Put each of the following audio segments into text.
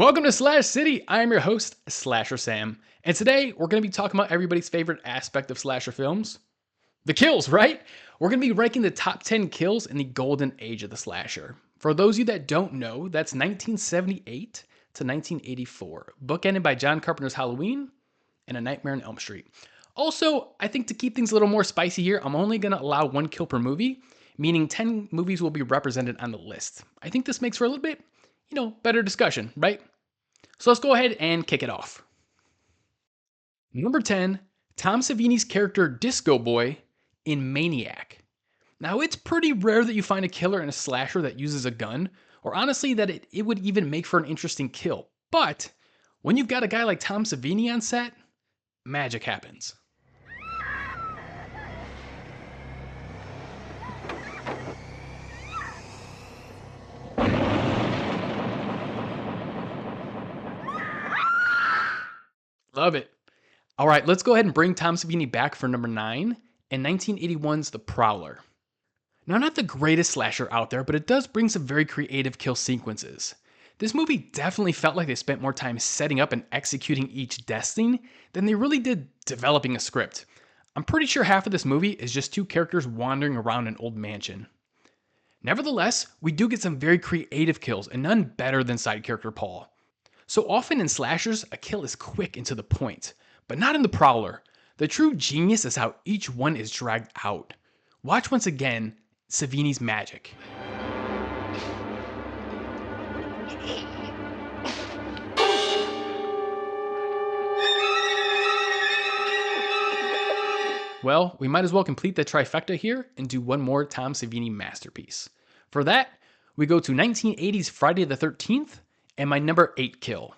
Welcome to Slash City. I am your host, Slasher Sam, and today we're going to be talking about everybody's favorite aspect of slasher films, the kills, right? We're going to be ranking the top 10 kills in the golden age of the slasher. For those of you that don't know, that's 1978 to 1984, bookended by John Carpenter's Halloween and A Nightmare on Elm Street. Also, I think to keep things a little more spicy here, I'm only going to allow one kill per movie, meaning 10 movies will be represented on the list. I think this makes for a little bit, better discussion, right? So let's go ahead and kick it off. Number 10, Tom Savini's character Disco Boy in Maniac. Now, it's pretty rare that you find a killer in a slasher that uses a gun, or honestly that it would even make for an interesting kill. But when you've got a guy like Tom Savini on set, magic happens. Love it. All right, let's go ahead and bring Tom Savini back for number 9 and 1981's The Prowler. Now, not the greatest slasher out there, but it does bring some very creative kill sequences. This movie definitely felt like they spent more time setting up and executing each death scene than they really did developing a script. I'm pretty sure half of this movie is just two characters wandering around an old mansion. Nevertheless, we do get some very creative kills, and none better than side character Paul. So often in slashers, a kill is quick and to the point, but not in The Prowler. The true genius is how each one is dragged out. Watch once again Savini's magic. Well, we might as well complete the trifecta here and do one more Tom Savini masterpiece. For that, we go to 1980's Friday the 13th and my number 8 kill.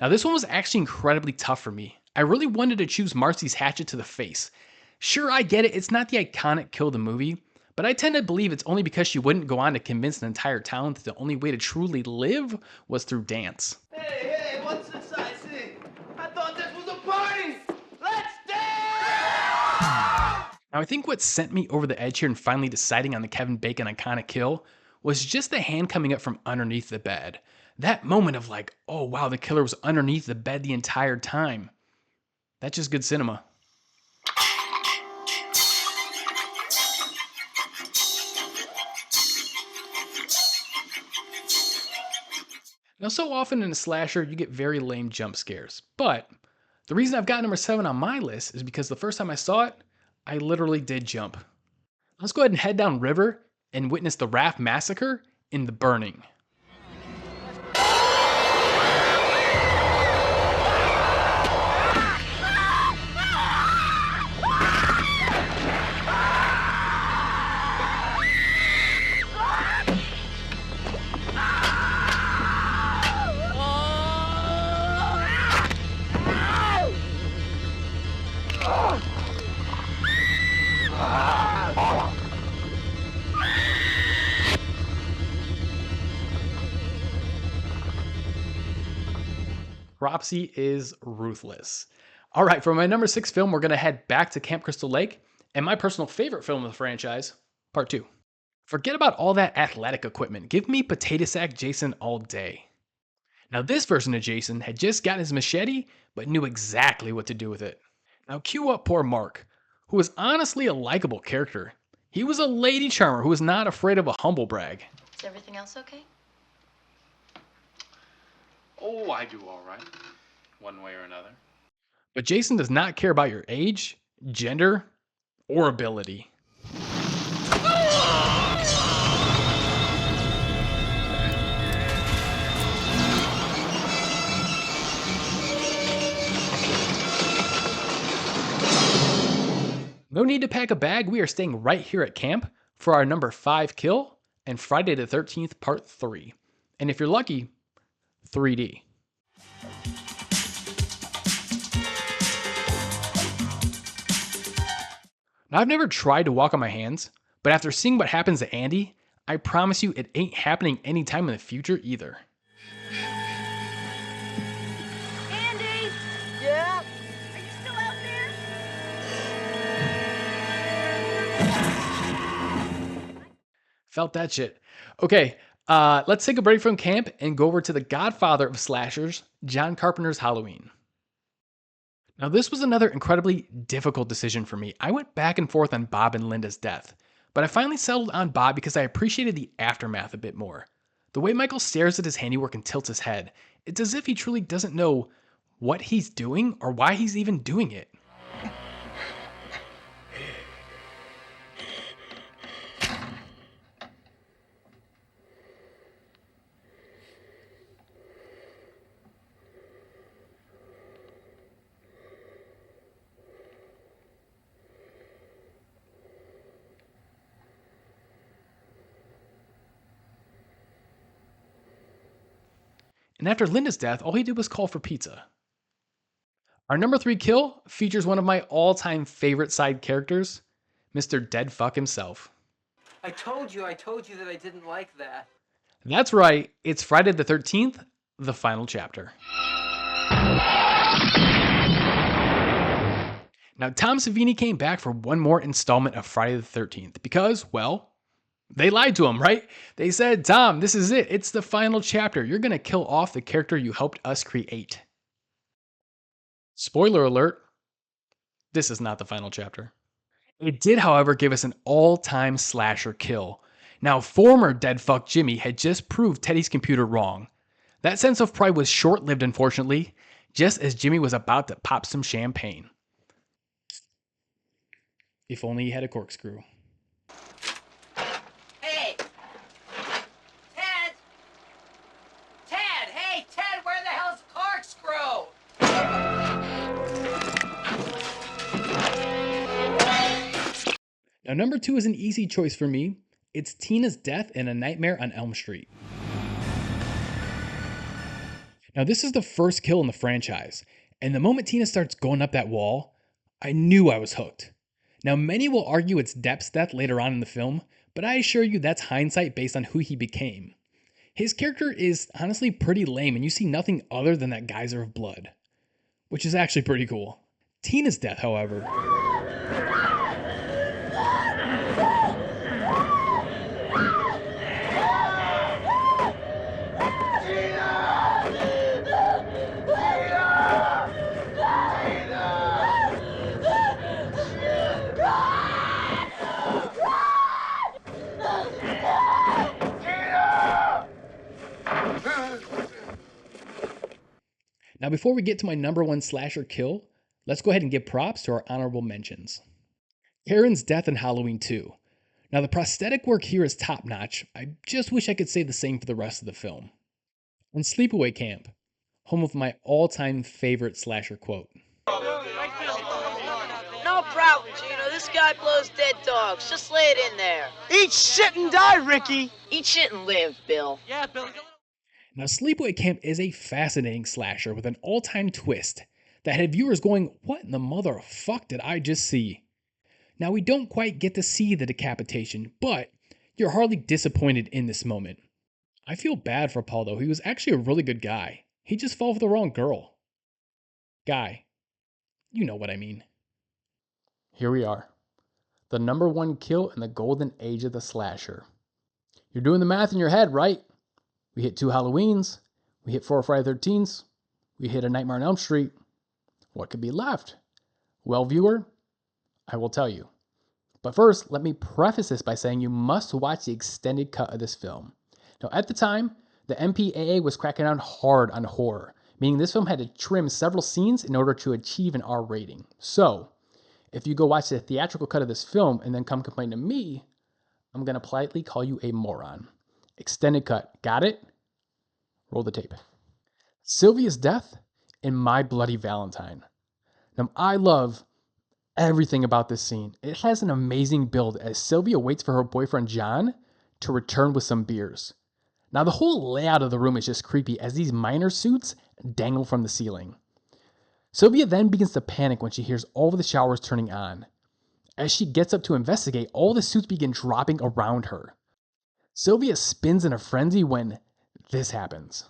Now, this one was actually incredibly tough for me. I really wanted to choose Marcy's hatchet to the face. Sure, I get it, it's not the iconic kill of the movie, but I tend to believe it's only because she wouldn't go on to convince an entire town that the only way to truly live was through dance. Hey, what's this I see? I thought this was a party! Let's dance! Now, I think what sent me over the edge here and finally deciding on the Kevin Bacon iconic kill was just the hand coming up from underneath the bed. That moment of like, oh wow, the killer was underneath the bed the entire time. That's just good cinema. Now, so often in a slasher, you get very lame jump scares. But the reason I've got number 7 on my list is because the first time I saw it, I literally did jump. Let's go ahead and head down river and witness the raft massacre in The Burning. Cropsy is ruthless. All right, for my number 6 film, we're going to head back to Camp Crystal Lake and my personal favorite film of the franchise, Part 2. Forget about all that athletic equipment. Give me Potato Sack Jason all day. Now, this version of Jason had just gotten his machete, but knew exactly what to do with it. Now, cue up poor Mark, who was honestly a likable character. He was a lady charmer who was not afraid of a humble brag. Is everything else okay? Oh, I do all right, one way or another. But Jason does not care about your age, gender, or ability. No need to pack a bag, we are staying right here at camp for our number 5 kill and Friday the 13th Part 3. And if you're lucky, 3D. Now, I've never tried to walk on my hands, but after seeing what happens to Andy, I promise you it ain't happening anytime in the future either. Andy! Yeah? Are you still out there? Felt that shit. Okay, Let's take a break from camp and go over to the godfather of slashers, John Carpenter's Halloween. Now, this was another incredibly difficult decision for me. I went back and forth on Bob and Linda's death, but I finally settled on Bob because I appreciated the aftermath a bit more. The way Michael stares at his handiwork and tilts his head, it's as if he truly doesn't know what he's doing or why he's even doing it. And after Linda's death, all he did was call for pizza. Our number 3 kill features one of my all-time favorite side characters, Mr. Dead Fuck himself. I told you that I didn't like that. That's right, it's Friday the 13th, the final chapter. Now, Tom Savini came back for one more installment of Friday the 13th because, well, they lied to him, right? They said, Tom, this is it. It's the final chapter. You're going to kill off the character you helped us create. Spoiler alert, this is not the final chapter. It did, however, give us an all-time slasher kill. Now, former dead fuck Jimmy had just proved Teddy's computer wrong. That sense of pride was short-lived, unfortunately, just as Jimmy was about to pop some champagne. If only he had a corkscrew. Hey! Ted! Ted! Hey, Ted, where the hell's corkscrew? Now, number 2 is an easy choice for me. It's Tina's death in A Nightmare on Elm Street. Now, this is the first kill in the franchise, and the moment Tina starts going up that wall, I knew I was hooked. Now, many will argue it's Depp's death later on in the film, but I assure you that's hindsight based on who he became. His character is honestly pretty lame, and you see nothing other than that geyser of blood, which is actually pretty cool. Tina's death, however, Now, before we get to my number 1 slasher kill, let's go ahead and give props to our honorable mentions. Karen's death in Halloween 2. Now, the prosthetic work here is top notch. I just wish I could say the same for the rest of the film. And Sleepaway Camp, home of my all-time favorite slasher quote. No problem, Gino. This guy blows dead dogs. Just lay it in there. Eat shit and die, Ricky! Eat shit and live, Bill. Yeah, Bill. Now, Sleepaway Camp is a fascinating slasher with an all-time twist that had viewers going, what in the mother fuck did I just see? Now, we don't quite get to see the decapitation, but you're hardly disappointed in this moment. I feel bad for Paul, though. He was actually a really good guy. He just fell for the wrong girl. Guy. You know what I mean. Here we are. The number 1 kill in the golden age of the slasher. You're doing the math in your head, right? We hit 2 Halloweens. We hit 4 Friday the 13th. We hit A Nightmare on Elm Street. What could be left? Well, viewer, I will tell you. But first, let me preface this by saying you must watch the extended cut of this film. Now, at the time, the MPAA was cracking down hard on horror, meaning this film had to trim several scenes in order to achieve an R rating. So, if you go watch the theatrical cut of this film and then come complain to me, I'm going to politely call you a moron. Extended cut. Got it? Roll the tape. Sylvia's death in My Bloody Valentine. Now, I love everything about this scene. It has an amazing build as Sylvia waits for her boyfriend John to return with some beers. Now, the whole layout of the room is just creepy as these miner suits dangle from the ceiling. Sylvia then begins to panic when she hears all of the showers turning on. As she gets up to investigate, all the suits begin dropping around her. Sylvia spins in a frenzy when this happens.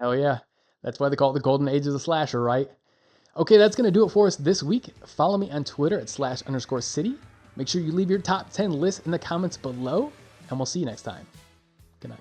Hell yeah. That's why they call it the golden age of the slasher, right? Okay, that's going to do it for us this week. Follow me on Twitter at /_city. Make sure you leave your top 10 list in the comments below, and we'll see you next time. Good night.